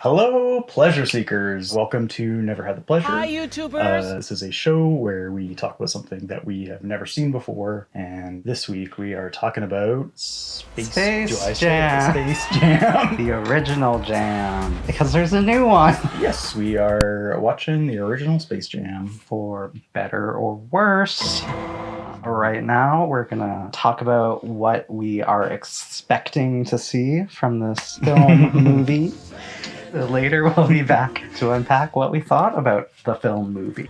Hello, pleasure seekers. Welcome to Never Had the Pleasure. Hi, YouTubers. This is a show where we talk about something that we have never seen before, and this week we are talking about Space Jam. Space Jam. The original Jam. Because there's a new one. Yes, we are watching the original Space Jam. For better or worse. Right now, we're gonna talk about what we are expecting to see from this film movie. Later, we'll be back to unpack what we thought about the film movie.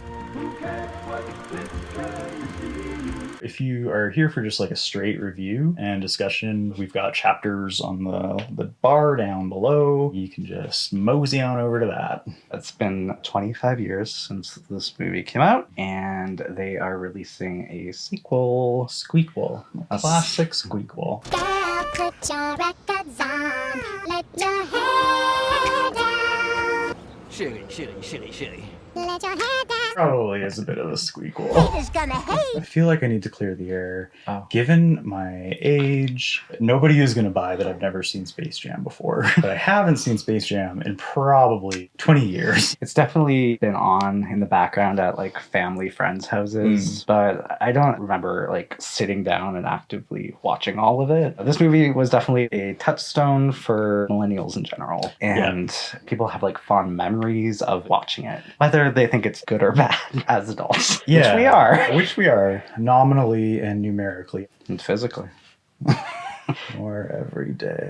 If you are here for just like a straight review and discussion, we've got chapters on the bar down below. You can just mosey on over to that. It's been 25 years since this movie came out, and they are releasing a sequel. Squeakquel. A classic Squeakquel. Put your records on, let your hair down. Shitty. Let your hair down. Probably is a bit of a Squeakquel. Haters gonna hate. I feel like I need to clear the air. Oh. Given my age, nobody is going to buy that I've never seen Space Jam before. But I haven't seen Space Jam in probably 20 years. It's definitely been on in the background at like family friends' houses, but I don't remember like sitting down and actively watching all of it. This movie was definitely a touchstone for millennials in general, and people have like fond memories of watching it, whether they think it's good or bad as adults. Yeah, Which we are. Which we are, nominally and numerically. And physically. Or every day.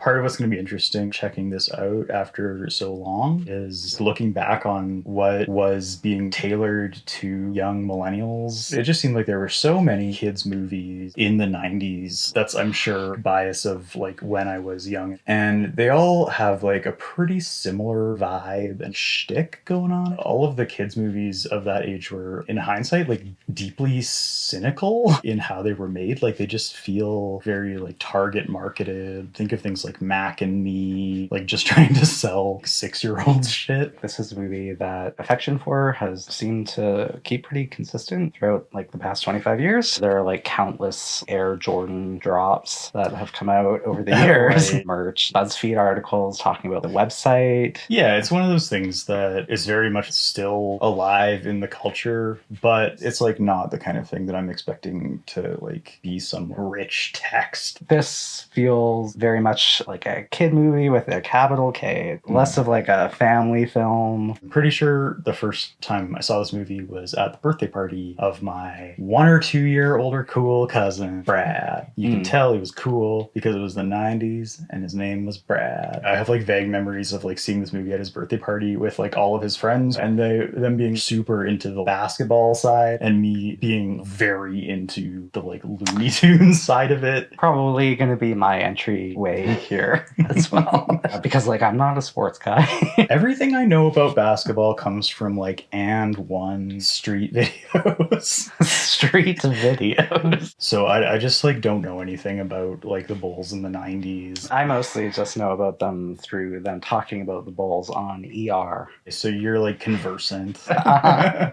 Part of what's going to be interesting checking this out after so long is looking back on what was being tailored to young millennials. It just seemed like there were so many kids movies in the 90s. That's, I'm sure, bias of like when I was young. And they all have like a pretty similar vibe and shtick going on. All of the kids movies of that age were, in hindsight, like deeply cynical in how they were made. Like they just feel very like target marketed. Think of things like Mac and Me, like just trying to sell 6-year-olds shit. This is a movie that affection for has seemed to keep pretty consistent throughout like the past 25 years. There are like countless Hare Jordan drops that have come out over the years. Right. Merch, BuzzFeed articles talking about the website. Yeah, it's one of those things that is very much still alive in the culture, but it's like not the kind of thing that I'm expecting to like be some rich text. This feels very much like a kid movie with a capital K, less of like a family film. I'm pretty sure the first time I saw this movie was at the birthday party of my 1 or 2 year older cool cousin, Brad. You can tell he was cool because it was the 90s and his name was Brad. I have like vague memories of like seeing this movie at his birthday party with like all of his friends and them being super into the basketball side and me being very into the like Looney Tunes side of it. Probably going to be my entryway here as well. Because like I'm not a sports guy. Everything I know about basketball comes from like &1 street videos. Street videos. So I just like don't know anything about like the Bulls in the 90s. I mostly just know about them through them talking about the Bulls on ER. So you're like conversant.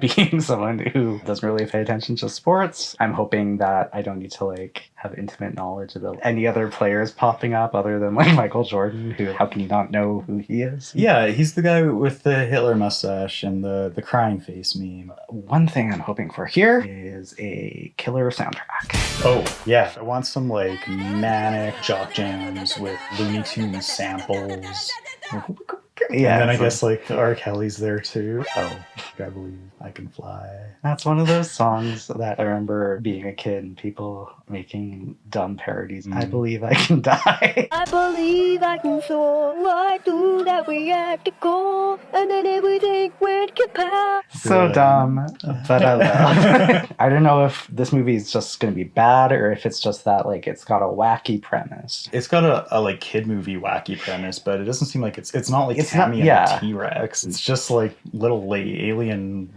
Being someone who doesn't really pay attention to sports, I'm hoping that I don't need to like have intimate knowledge about any other players popping up other than like Michael Jordan, who how can you not know who he is? Yeah, he's the guy with the Hitler mustache and the crying face meme. One thing I'm hoping for here is a killer soundtrack. Oh, yeah. I want some like manic jock jams with Looney Tunes samples. Yeah, and then I guess like R. Kelly's there too. Oh, I believe I can fly. That's one of those songs that I remember being a kid and people making dumb parodies. I believe I can die. I believe I can soar. Why do that we have to go? And then everything went kaput. So dumb, but I love. I don't know if this movie is just going to be bad or if it's just that like it's got a wacky premise. It's got a like kid movie wacky premise, but it doesn't seem like it's not like It's Tammy not- yeah. and the T-Rex. It's just like little like alien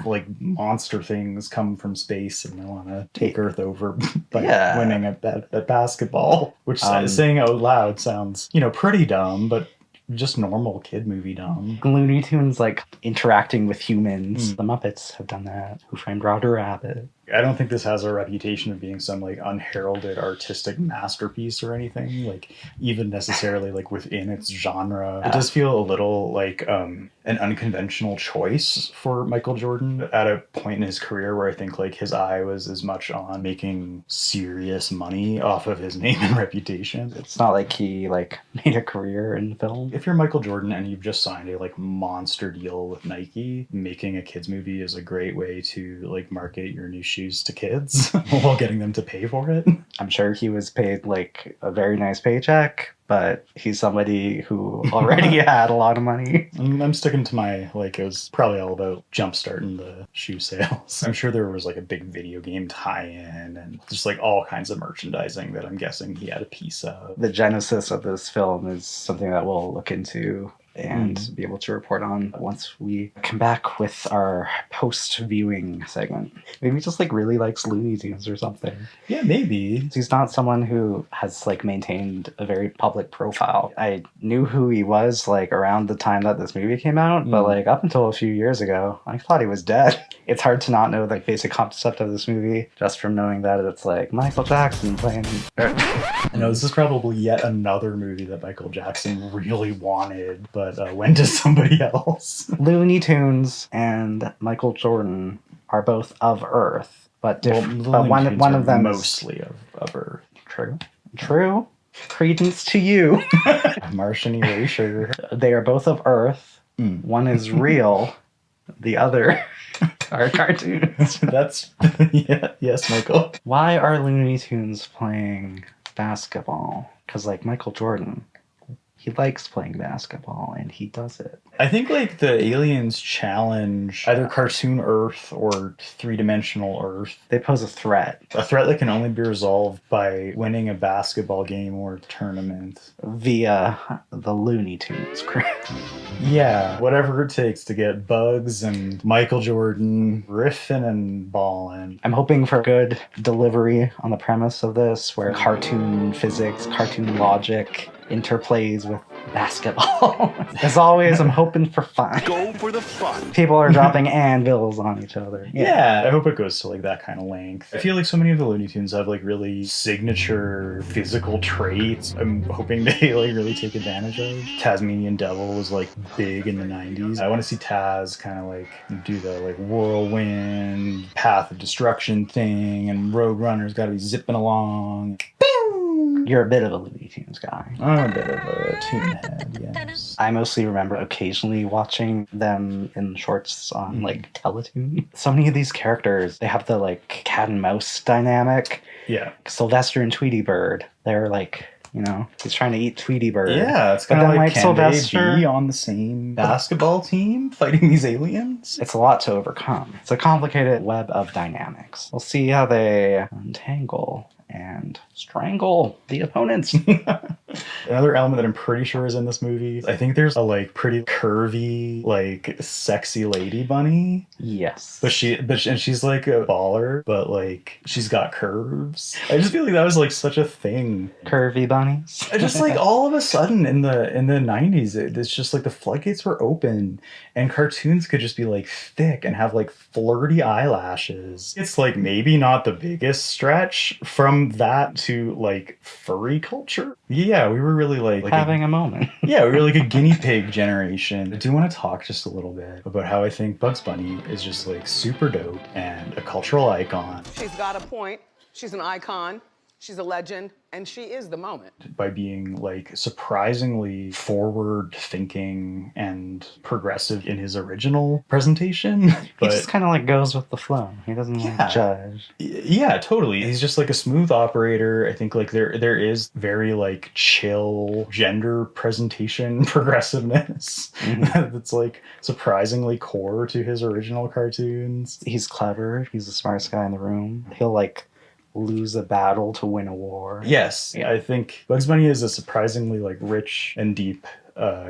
like monster things come from space and they want to take Earth over by winning at basketball, which saying out loud sounds, pretty dumb, but just normal kid movie dumb. Looney Tunes like interacting with humans. The Muppets have done that. Who Framed Roger Rabbit. I don't think this has a reputation of being some like unheralded artistic masterpiece or anything, like even necessarily like within its genre. It does feel a little like an unconventional choice for Michael Jordan at a point in his career where I think like his eye was as much on making serious money off of his name and reputation. It's not like he like made a career in film. If you're Michael Jordan and you've just signed a like monster deal with Nike, making a kids movie is a great way to like market your new shoes to kids while getting them to pay for it. I'm sure he was paid like a very nice paycheck, but he's somebody who already had a lot of money. I'm sticking to my, like, it was probably all about jumpstarting the shoe sales. I'm sure there was like a big video game tie-in and just like all kinds of merchandising that I'm guessing he had a piece of. The genesis of this film is something that we'll look into and be able to report on once we come back with our post-viewing segment. Maybe he just like really likes Looney Tunes or something. Yeah, maybe. He's not someone who has like maintained a very public profile. I knew who he was like around the time that this movie came out, but like up until a few years ago, I thought he was dead. It's hard to not know the basic concept of this movie just from knowing that it's like Michael Jackson playing. I know this is probably yet another movie that Michael Jackson really wanted, but went to somebody else. Looney Tunes and Michael Jordan are both of Earth, but different. But one of them mostly of Earth. True. Credence to you. Martian erasure. They are both of Earth. One is real. The other are cartoons. That's yes, Michael. Why are Looney Tunes playing basketball? Because like Michael Jordan, he likes playing basketball and he does it. I think like the aliens challenge either cartoon Earth or three-dimensional Earth. They pose a threat. A threat that can only be resolved by winning a basketball game or tournament. Via the Looney Tunes crew. Yeah, whatever it takes to get Bugs and Michael Jordan riffing and balling. I'm hoping for good delivery on the premise of this, where cartoon physics, cartoon logic interplays with basketball. As always, I'm hoping for fun. Go for the fun. People are dropping anvils on each other. Yeah, I hope it goes to like that kind of length. I feel like so many of the Looney Tunes have like really signature physical traits I'm hoping they like really take advantage of. Tasmanian Devil was like big in the 90s. I want to see Taz kind of like do the like whirlwind, path of destruction thing, and Roadrunner's got to be zipping along. You're a bit of a Looney Tunes guy. I'm a bit of a tune head, yes. I mostly remember occasionally watching them in shorts on like Teletoon. So many of these characters, they have the like cat and mouse dynamic. Yeah. Sylvester and Tweety Bird, they're like, you know, he's trying to eat Tweety Bird. Yeah, it's But kind of then, like, like, can Sylvester- they be on the same basketball team fighting these aliens? It's a lot to overcome. It's a complicated web of dynamics. We'll see how they untangle and strangle the opponents. Another element that I'm pretty sure is in this movie, I think there's a like pretty curvy, like sexy lady bunny. Yes. But she's like a baller, but like she's got curves. I just feel like that was like such a thing. Curvy bunnies. I just like all of a sudden in the 90s, it's just like the floodgates were open and cartoons could just be like thick and have like flirty eyelashes. It's like maybe not the biggest stretch from that to like furry culture. Yeah, we were really like having a moment. yeah, we were like a guinea pig generation. I do want to talk just a little bit about how I think Bugs Bunny is just like super dope and a cultural icon. She's got a point. She's an icon. She's a legend, and she is the moment. By being like surprisingly forward thinking and progressive in his original presentation. He just kind of like goes with the flow. He doesn't like judge. Yeah, totally. He's just like a smooth operator. I think like there is very like chill gender presentation progressiveness that's like surprisingly core to his original cartoons. He's clever. He's the smartest guy in the room. He'll like lose a battle to win a war. Yes, yeah. I think Bugs Bunny is a surprisingly like rich and deep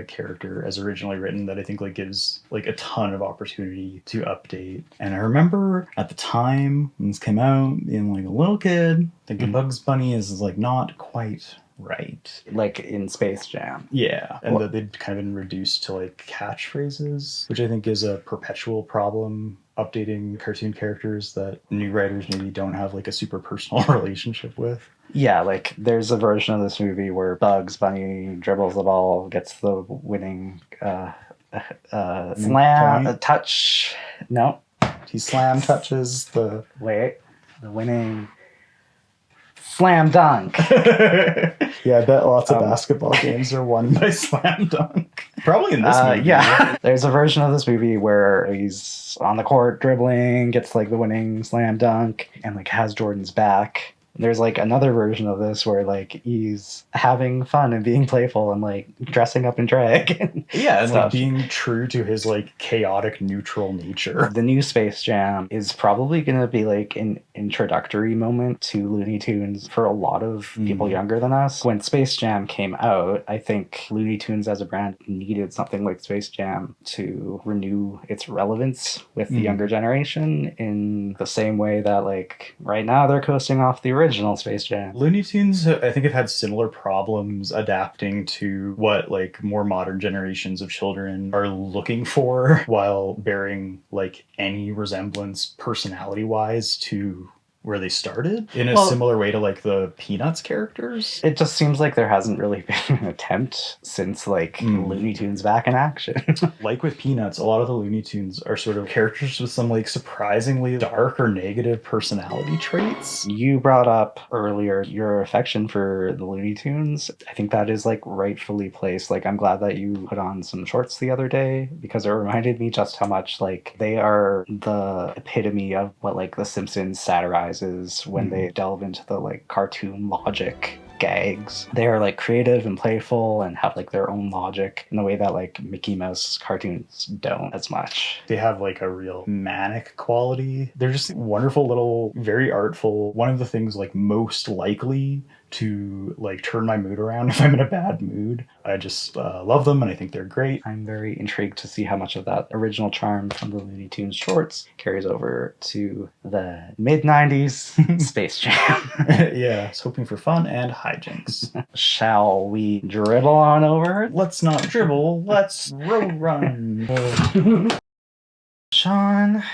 character as originally written that I think like gives like a ton of opportunity to update. And I remember at the time when this came out, being like a little kid, thinking Bugs Bunny is like not quite right. Like in Space Jam. Yeah. And that they'd kind of been reduced to like catchphrases, which I think is a perpetual problem updating cartoon characters that new writers maybe don't have like a super personal relationship with. Yeah, like there's a version of this movie where Bugs Bunny dribbles the ball, gets the winning slam, Point. touch. No, He slam touches the... wait, the winning slam dunk. Yeah, I bet lots of basketball games are won by slam dunk. Probably in this movie. Yeah, there's a version of this movie where he's on the court dribbling, gets like the winning slam dunk, and like has Jordan's back. There's like another version of this where like he's having fun and being playful and like dressing up in drag. Yeah, and like stuff. being true to his like chaotic neutral nature. The new Space Jam is probably going to be like an introductory moment to Looney Tunes for a lot of people younger than us. When Space Jam came out, I think Looney Tunes as a brand needed something like Space Jam to renew its relevance with the younger generation in the same way that like right now they're coasting off the original Space Jam. Looney Tunes, I think, have had similar problems adapting to what like more modern generations of children are looking for, while bearing like any resemblance personality-wise to where they started, in a similar way to like the Peanuts characters. It just seems like there hasn't really been an attempt since like Looney Tunes back in action. Like with Peanuts, a lot of the Looney Tunes are sort of characters with some like surprisingly dark or negative personality traits. You brought up earlier your affection for the Looney Tunes. I think that is like rightfully placed. Like I'm glad that you put on some shorts the other day because it reminded me just how much like they are the epitome of what like The Simpsons satirizes when they delve into the like cartoon logic gags. They are like creative and playful and have like their own logic in the way that like Mickey Mouse cartoons don't as much. They have like a real manic quality. They're just wonderful little, very artful. One of the things like most likely to like turn my mood around if I'm in a bad mood. I just love them and I think they're great. I'm very intrigued to see how much of that original charm from the Looney Tunes shorts carries over to the mid-90s Space Jam. Yeah, I was hoping for fun and hijinks. Shall we dribble on over? Let's not dribble, let's road run. Sean,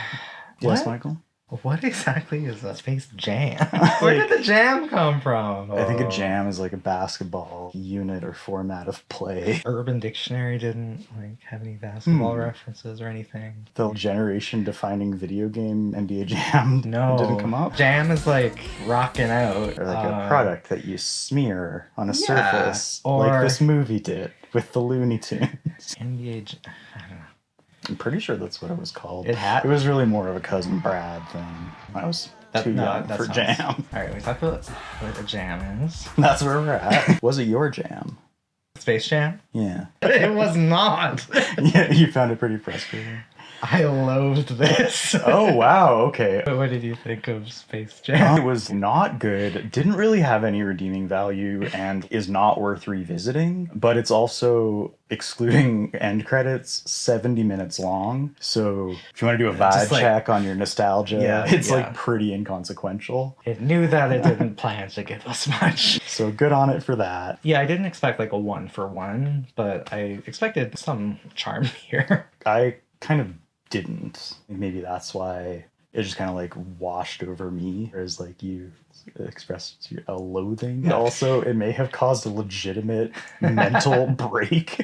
Yes, what? Michael? What exactly is a Space Jam? Where did the jam come from? I think a jam is like a basketball unit or format of play. Urban Dictionary didn't like have any basketball references or anything. The generation-defining video game NBA Jam No, didn't come up. Jam is like rocking out, Or like a product that you smear on a surface, like or- this movie did with the Looney Tunes. NBA. I don't know. I'm pretty sure that's what it was called. It had- It was really more of a Cousin Brad thing. I was too young for jam. All right, we talked about what a jam is. That's where we're at. Was it your jam? Space Jam. Yeah. It was not. Yeah, you found it pretty frustrating. I loathed this. Oh, wow. Okay. What did you think of Space Jam? It was not good, didn't really have any redeeming value, and is not worth revisiting. But it's also, excluding end credits, 70 minutes long. So if you want to do a vibe Just like- check on your nostalgia, Yeah, it's yeah. like pretty inconsequential. It knew that it didn't plan to give us much. So good on it for that. Yeah, I didn't expect like a 1-for-1, but I expected some charm here. I kind of didn't. Maybe that's why it just kind of like washed over me, whereas like you expressed a loathing. Also, it may have caused a legitimate mental break.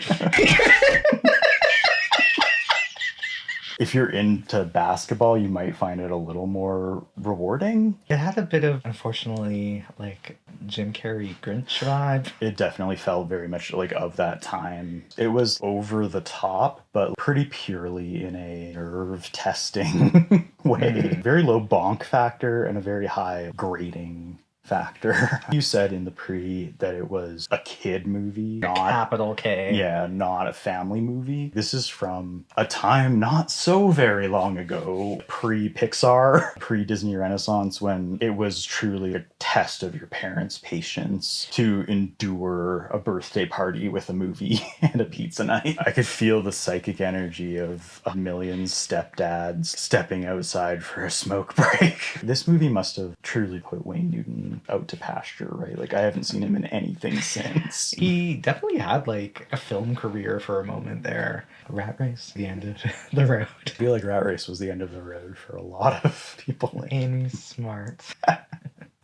If you're into basketball, you might find it a little more rewarding. It had a bit of, unfortunately, like Jim Carrey Grinch vibe. It definitely felt very much like of that time. It was over the top, but pretty purely in a nerve testing way. Very low bonk factor and a very high grading factor. You said in the pre that it was a kid movie, not Capital K. yeah, not a family movie. This is from a time not so very long ago, pre-Pixar, pre-Disney Renaissance, when it was truly a test of your parents' patience to endure a birthday party with a movie and a pizza night. I could feel the psychic energy of a million stepdads stepping outside for a smoke break. This movie must have truly put Wayne Newton gone out to pasture, right? Like, I haven't seen him in anything since. He definitely had like a film career for a moment there. Rat Race, the end of the road. I feel like Rat Race was the end of the road for a lot of people. Amy Smart.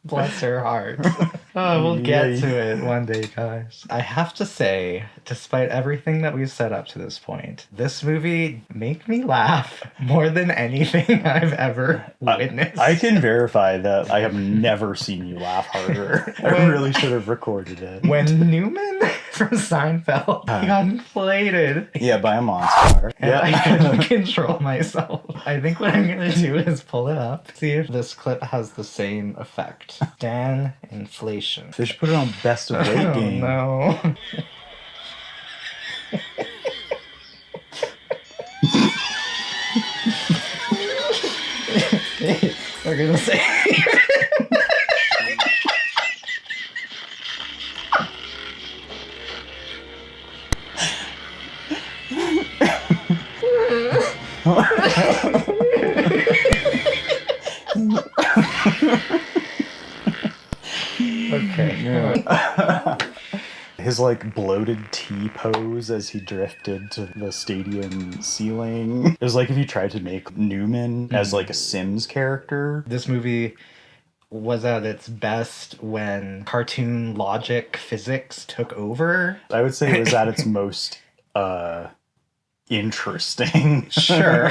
Bless her heart. Oh, we'll get to it one day, guys. I have to say, despite everything that we've said up to this point, this movie made me laugh more than anything I've ever witnessed. I can verify that I have never seen you laugh harder. I really should have recorded it. When Newman from Seinfeld he got inflated. Yeah, by a monster. And I Yeah. couldn't control myself. I think what I'm gonna do is pull it up, see if this clip has the same effect. Dan inflation. They should put it on best of weight Oh game. no. We're gonna say okay. His like bloated T pose as he drifted to the stadium ceiling. It was like if you tried to make Newman as like a Sims character. This movie was at its best when cartoon logic physics took over. I would say it was at its most interesting. Sure.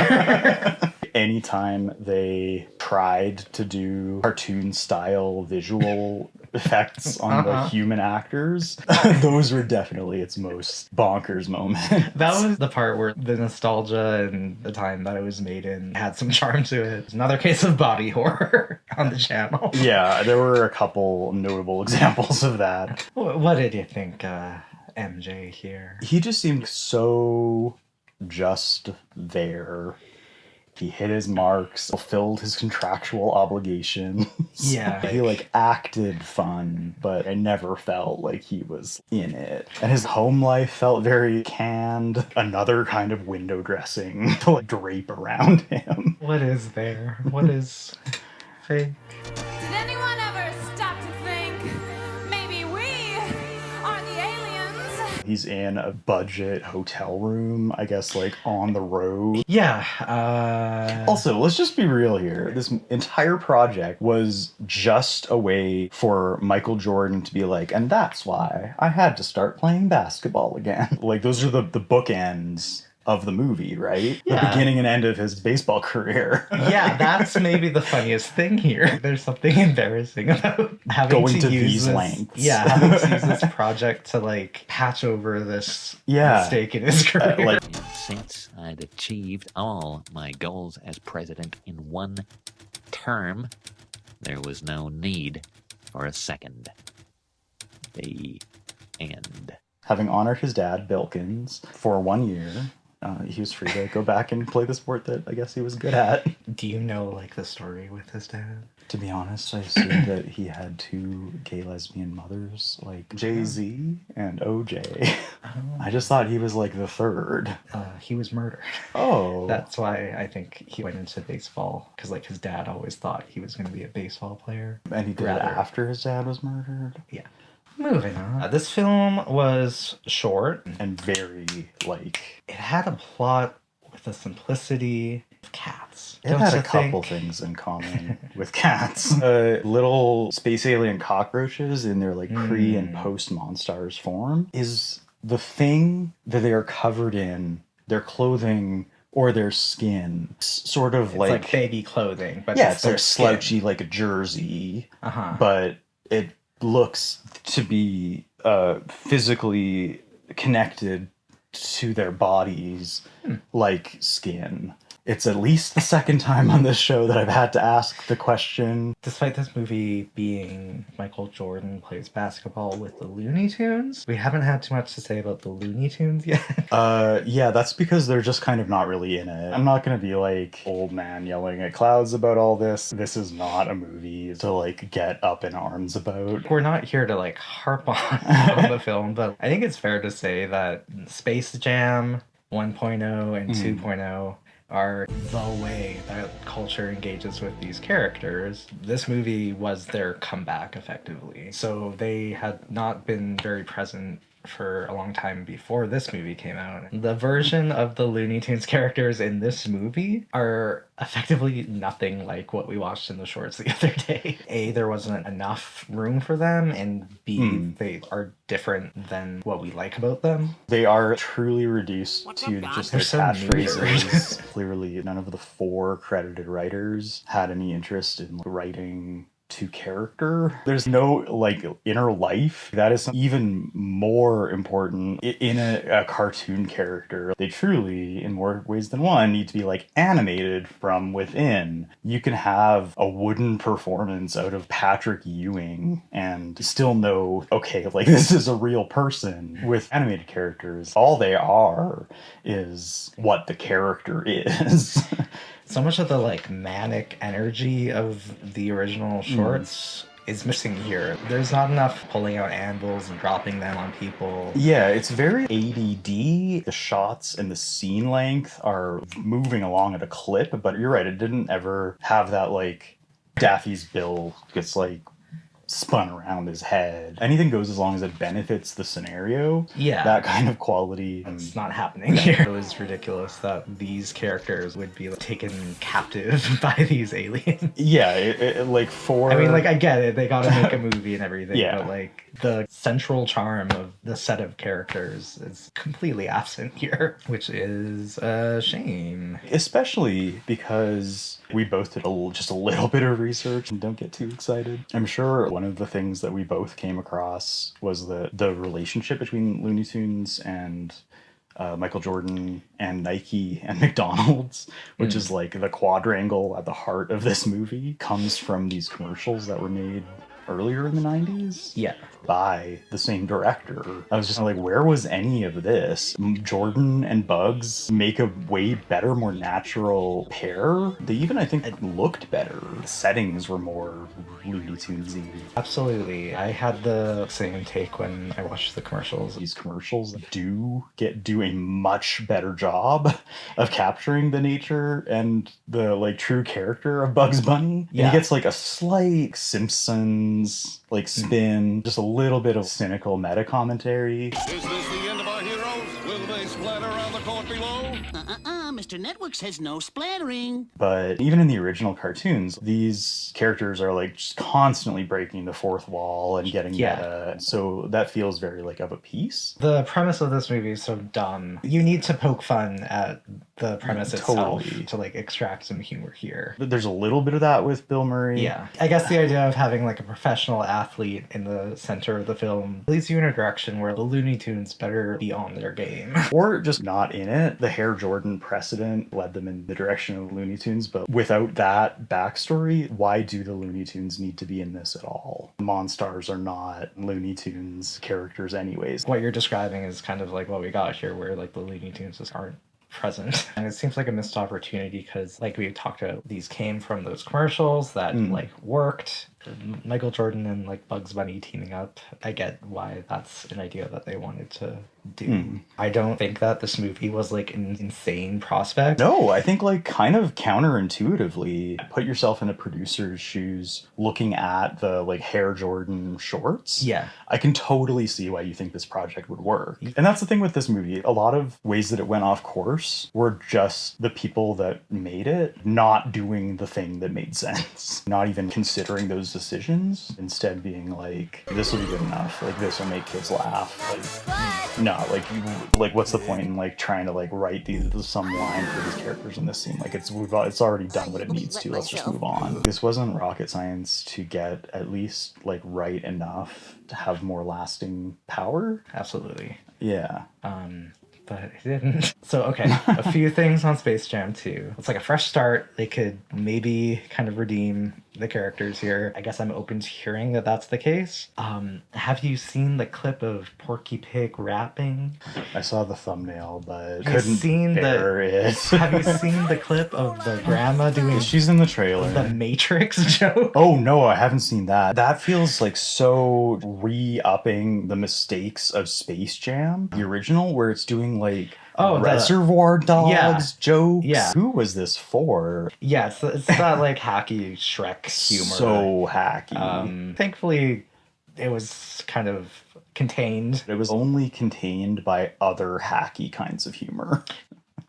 Anytime they tried to do cartoon style visual effects on the human actors, those were definitely its most bonkers moment. That was the part where the nostalgia and the time that it was made in had some charm to it. It's another case of body horror on the channel. Yeah, there were a couple notable examples of that. What did you think, MJ here? He just seemed so just there. He hit his marks, fulfilled his contractual obligations. Yeah. He like acted fun, but I never felt like he was in it. And his home life felt very canned. Another kind of window dressing to like drape around him. What is there? What is fake? Did anyone ever stop to think maybe we are the aliens? He's in a budget hotel room, I guess, like on the road. Yeah. Also, let's just be real here. This entire project was just a way for Michael Jordan to be like, and that's why I had to start playing basketball again. Like, those are the bookends of the movie, right? Yeah. The beginning and end of his baseball career. Yeah, that's maybe the funniest thing here. There's something embarrassing about having Going to use these this, lengths. Yeah, having to use this project to like patch over this mistake in his career. like, Since I'd achieved all my goals as president in one term, there was no need for a second. The end. having honored his dad, Bilkins, for 1 year, he was free to go back and play the sport that I guess he was good at. Do you know like the story with his dad? To be honest, I assumed that he had two gay lesbian mothers, like Jay-Z and OJ. I just thought he was like the third. He was murdered. Oh. That's why I think he went into baseball, because like his dad always thought he was going to be a baseball player. And he did it Rather. after his dad was murdered? Yeah. Moving on. This film was short. And very, like... It had a plot with the simplicity of cats. It Don't had you a couple think? things in common with cats. Little space alien cockroaches in their like pre and post Monstars form is the thing that they are covered in, their clothing or their skin. Sort of It's like baby clothing, but yeah, it's their like skin. slouchy like a jersey. Uh-huh. But it looks to be physically connected to their bodies like skin. It's at least the second time on this show that I've had to ask the question. Despite this movie being Michael Jordan plays basketball with the Looney Tunes, we haven't had too much to say about the Looney Tunes yet. Yeah, that's because they're just kind of not really in it. I'm not gonna be like old man yelling at clouds about all this. This is not a movie to like get up in arms about. We're not here to like harp on the film, but I think it's fair to say that Space Jam 1.0 and 2.0 are the way that culture engages with these characters. This movie was their comeback, effectively. So they had not been very present for a long time before this movie came out. The version of the Looney Tunes characters in this movie are effectively nothing like what we watched in the shorts the other day. A, there wasn't enough room for them, and B, they are different than what we like about them. They are truly reduced to just their They're so catchphrases. Clearly, none of the 4 credited writers had any interest in writing to character. There's no like inner life. That is even more important in a cartoon character. They truly, in more ways than one, need to be like animated from within. You can have a wooden performance out of Patrick Ewing and still know, okay, like this is a real person. With animated characters, all they are is what the character is. So much of the like manic energy of the original shorts is missing here. There's not enough pulling out anvils and dropping them on people. Yeah, it's very ADD. The shots and the scene length are moving along at a clip, but you're right, it didn't ever have that like Daffy's bill gets like spun around his head. Anything goes as long as it benefits the scenario. Yeah. That kind of quality. It's not happening here. It was ridiculous that these characters would be taken captive by these aliens. Yeah, it like for... I mean, like, I get it. They gotta make a movie and everything. Yeah. But, like, the central charm of the set of characters is completely absent here, which is a shame. Especially because we both did just a little bit of research and don't get too excited. I'm sure one of the things that we both came across was the relationship between Looney Tunes and Michael Jordan and Nike and McDonald's, which is like the quadrangle at the heart of this movie, comes from these commercials that were made earlier in the 90s. Yeah. By the same director. I was just like, where was any of this? Jordan and Bugs make a way better, more natural pair. They even, I think, looked better. The settings were more Looney Tunes-y. Absolutely. I had the same take when I watched the commercials. These commercials do a much better job of capturing the nature and the like true character of Bugs Bunny. Yeah. And he gets like a slight Simpsons like spin, just a little bit of cynical meta commentary. Is this the end of our heroes? Will they splatter around the court below? Mr. Network says no splattering. But even in the original cartoons, these characters are like just constantly breaking the fourth wall and getting meta. So that feels very like of a piece. The premise of this movie is so dumb. You need to poke fun at the premise itself to like extract some humor here. There's a little bit of that with Bill Murray. Yeah. I guess the idea of having like a professional athlete in the center of the film leads you in a direction where the Looney Tunes better be on their game. Or just not in it. The Hare Jordan precedent led them in the direction of Looney Tunes, but without that backstory, why do the Looney Tunes need to be in this at all? Monstars are not Looney Tunes characters anyways. What you're describing is kind of like what we got here, where like the Looney Tunes just aren't present. And it seems like a missed opportunity because, like we talked about, these came from those commercials that like worked. Michael Jordan and like Bugs Bunny teaming up. I get why that's an idea that they wanted to do. I don't think that this movie was like an insane prospect. No, I think like kind of counterintuitively, put yourself in a producer's shoes looking at the like Hare Jordan shorts. Yeah. I can totally see why you think this project would work. And that's the thing with this movie. A lot of ways that it went off course were just the people that made it not doing the thing that made sense. Not even considering those decisions, instead being like, this will be good enough, like this will make kids laugh. Like, no, like what's the point in like trying to like write some line for these characters in this scene? Like it's already done what it needs to. Let's just move on. This wasn't rocket science to get at least like right enough to have more lasting power. Absolutely. Yeah. But it didn't. So, okay, a few things on Space Jam 2. It's like a fresh start. They could maybe kind of redeem the characters here. I guess I'm open to hearing that that's the case. Have you seen the clip of Porky Pig rapping? I saw the thumbnail, but Have you seen it. Have you seen the clip of the grandma doing She's in the trailer. the Matrix joke? Oh no, I haven't seen that. That feels like so re-upping the mistakes of Space Jam, the original, where it's doing like Oh, Reservoir Dogs jokes. Yeah. Who was this for? Yeah, it's that like hacky Shrek humor. So hacky. Thankfully, it was kind of contained. It was only contained by other hacky kinds of humor.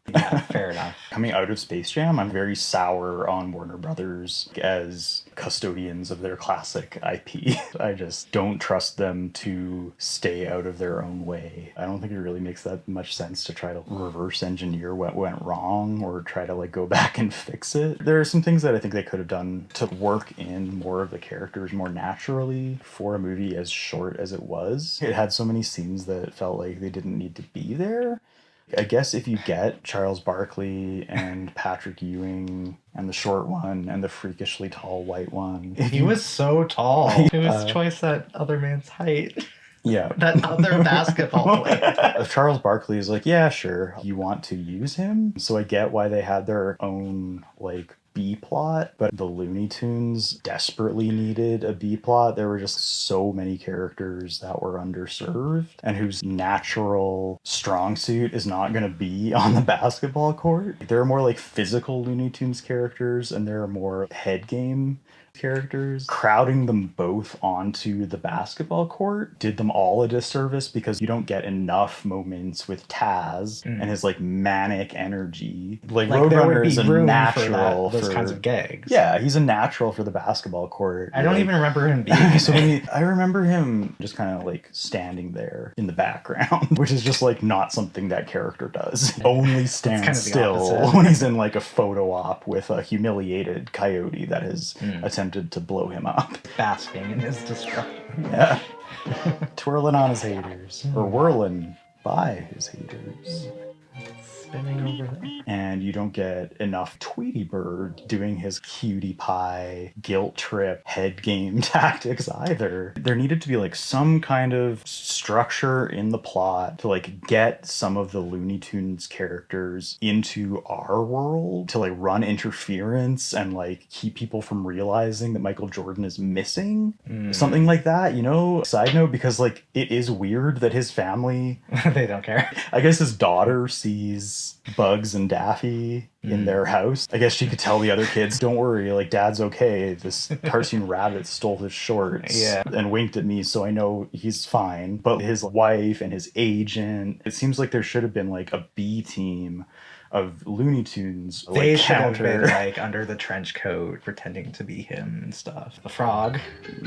Yeah, fair enough. Coming out of Space Jam, I'm very sour on Warner Brothers as custodians of their classic IP. I just don't trust them to stay out of their own way. I don't think it really makes that much sense to try to reverse engineer what went wrong or try to like go back and fix it. There are some things that I think they could have done to work in more of the characters more naturally for a movie as short as it was. It had so many scenes that felt like they didn't need to be there. I guess if you get Charles Barkley and Patrick Ewing and the short one and the freakishly tall white one. He was so tall. It was twice that other man's height. Yeah. That other basketball player. Charles Barkley is like, yeah, sure, you want to use him. So I get why they had their own like B plot, but the Looney Tunes desperately needed a B plot. There were just so many characters that were underserved and whose natural strong suit is not going to be on the basketball court. There are more like physical Looney Tunes characters and there are more head game characters. Crowding them both onto the basketball court did them all a disservice because you don't get enough moments with Taz and his like manic energy. Like Roadrunner is a natural for those kinds of gags. Yeah, he's a natural for the basketball court. I don't even remember him being so I remember him just kind of like standing there in the background, which is just like not something that character does. He only stands kind of the still opposite. when he's in like a photo op with a humiliated coyote that has attempted to blow him up. Basking in his destruction. Yeah. Twirling on his haters. Or whirling by his haters. Spinning over there. And you don't get enough Tweety Bird doing his cutie pie, guilt trip, head game tactics either. There needed to be like some kind of structure in the plot to like get some of the Looney Tunes characters into our world to like run interference and like keep people from realizing that Michael Jordan is missing. Something like that, you know? Side note, because like it is weird that his family They don't care. I guess his daughter sees Bugs and Daffy in their house. I guess she could tell the other kids, don't worry, like dad's okay. This cartoon rabbit stole his shorts and winked at me, so I know he's fine. But his wife and his agent, it seems like there should have been like a B team of Looney Tunes. They like, should have been like under the trench coat pretending to be him and stuff. The frog.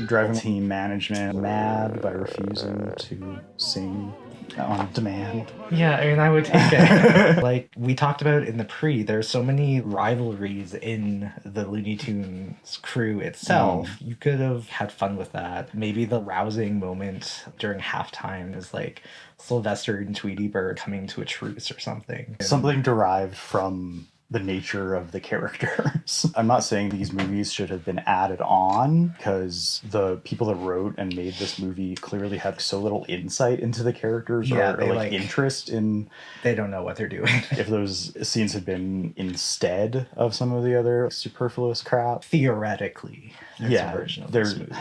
Driving team management mad by refusing to sing on demand. Yeah, I mean, I would take it. Like we talked about in the pre, there's so many rivalries in the Looney Tunes crew itself. You could have had fun with that. Maybe the rousing moment during halftime is like Sylvester and Tweety Bird coming to a truce or something. Something derived from the nature of the characters. I'm not saying these movies should have been added on because the people that wrote and made this movie clearly had so little insight into the characters or like interest in. They don't know what they're doing. If those scenes had been instead of some of the other superfluous crap. Theoretically, there's a version of this movie.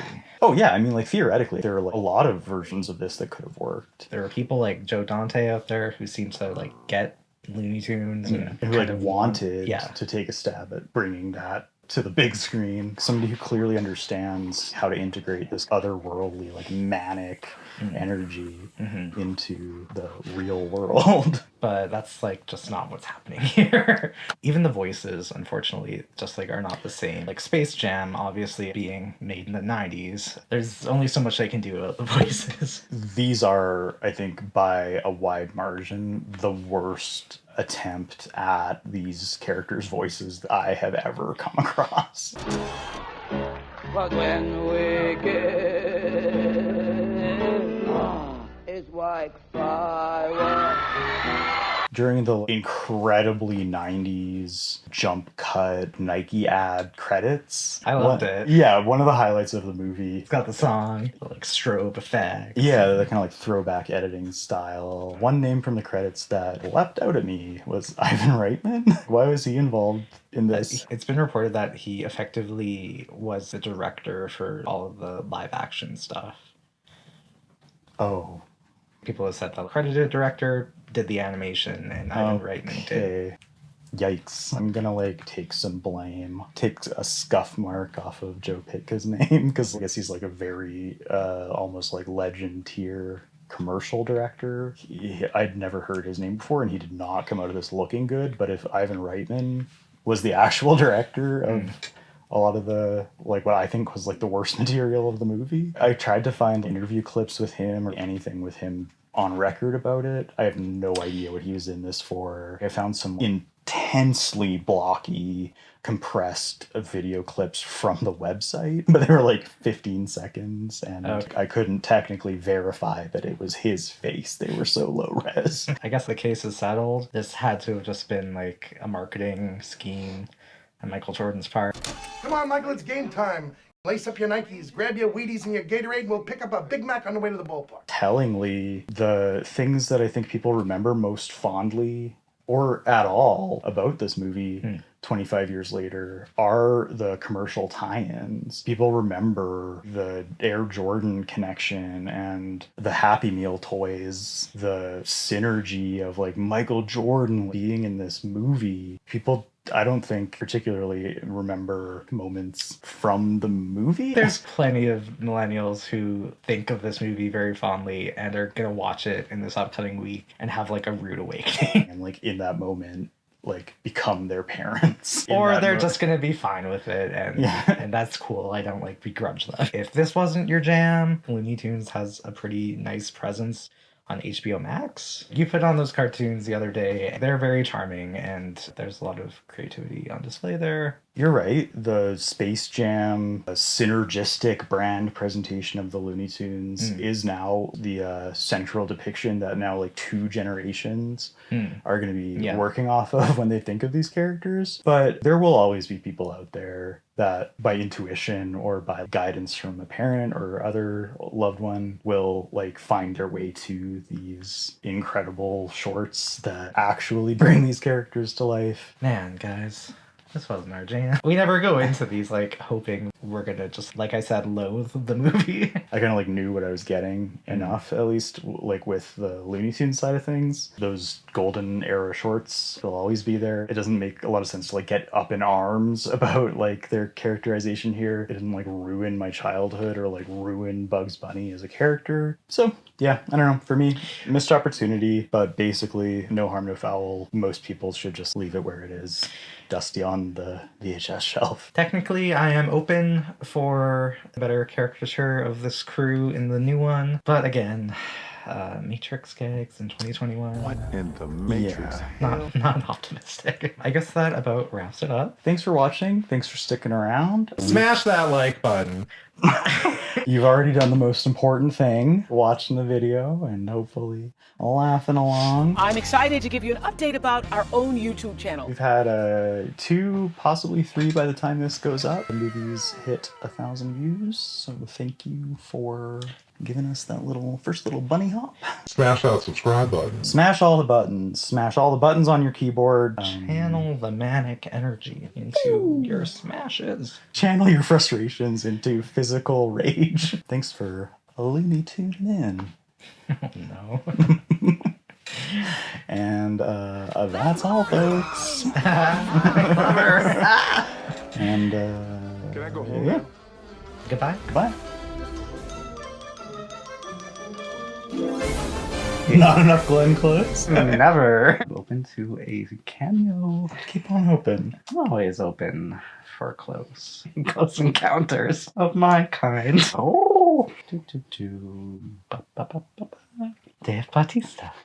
Oh yeah, I mean like theoretically there are like a lot of versions of this that could have worked. There are people like Joe Dante out there who seem to like get Looney Tunes and who like wanted to take a stab at bringing that to the big screen. Somebody who clearly understands how to integrate this otherworldly, like manic energy into the real world. But that's like just not what's happening here. Even the voices, unfortunately, just like are not the same. Like Space Jam, obviously being made in the 90s, there's only so much they can do about the voices. These are, I think, by a wide margin, the worst attempt at these characters' voices that I have ever come across. But when we get it's like fireworks. During the incredibly 90s jump cut Nike ad credits. I loved it. Yeah, one of the highlights of the movie. It's got the song, the like strobe effect. Yeah, the kind of like throwback editing style. One name from the credits that leapt out at me was Ivan Reitman. Why was he involved in this? It's been reported that he effectively was the director for all of the live action stuff. Oh. People have said the credited director did the animation and Ivan Reitman did. Yikes. I'm gonna like take some blame. Take a scuff mark off of Joe Pitka's name, because I guess he's like a very almost like legend tier commercial director. I'd never heard his name before, and he did not come out of this looking good. But if Ivan Reitman was the actual director of a lot of the, like, what I think was like the worst material of the movie, I tried to find interview clips with him or anything with him on record about it. I have no idea what he was in this for. I found some intensely blocky, compressed video clips from the website, but they were like 15 seconds, and I couldn't technically verify that it was his face. They were so low res. I guess the case is settled. This had to have just been like a marketing scheme on Michael Jordan's part. Come on, Michael, it's game time. Lace up your Nikes, grab your Wheaties and your Gatorade, and we'll pick up a Big Mac on the way to the ballpark. Tellingly, the things that I think people remember most fondly or at all about this movie 25 years later are the commercial tie-ins. People remember the Hare Jordan connection and the Happy Meal toys, the synergy of like Michael Jordan being in this movie. People, I don't think, particularly remember moments from the movie. There's plenty of millennials who think of this movie very fondly and are gonna watch it in this upcoming week and have like a rude awakening. And like in that moment, like become their parents. Or they're just gonna be fine with it, and and that's cool. I don't like begrudge them. If this wasn't your jam, Looney Tunes has a pretty nice presence on HBO Max. You put on those cartoons the other day. They're very charming, and there's a lot of creativity on display there. You're right. The Space Jam, a synergistic brand presentation of the Looney Tunes is now the central depiction that now like 2 generations are going to be working off of when they think of these characters. But there will always be people out there that by intuition or by guidance from a parent or other loved one will like find their way to these incredible shorts that actually bring these characters to life. Man, guys, this wasn't our jam. We never go into these like hoping we're gonna just, like I said, loathe the movie. I kind of like knew what I was getting enough, at least like with the Looney Tunes side of things. Those golden era shorts will always be there. It doesn't make a lot of sense to like get up in arms about like their characterization here. It didn't like ruin my childhood or like ruin Bugs Bunny as a character. So yeah, I don't know. For me, missed opportunity, but basically no harm, no foul. Most people should just leave it where it is, dusty on the VHS shelf. Technically, I am open for a better caricature of this crew in the new one, but again, Matrix gags in 2021. What in the Matrix? Yeah, not optimistic. I guess that about wraps it up. Thanks for watching. Thanks for sticking around. Smash that like button. You've already done the most important thing, watching the video and hopefully laughing along. I'm excited to give you an update about our own YouTube channel. We've had 2, possibly 3 by the time this goes up. The movie's hit 1,000 views, so thank you for giving us that first little bunny hop. Smash that subscribe button. Smash all the buttons. Smash all the buttons on your keyboard. Channel the manic energy into your smashes. Channel your frustrations into physical rage. Thanks for Looney tuning in. Oh, no. And that's all, folks. And can I go home? Yeah. Goodbye. Goodbye. Not enough Glenn clothes? Never. Open to a cameo. Keep on open. I'm always open for close encounters of my kind. Oh. Dave Bautista.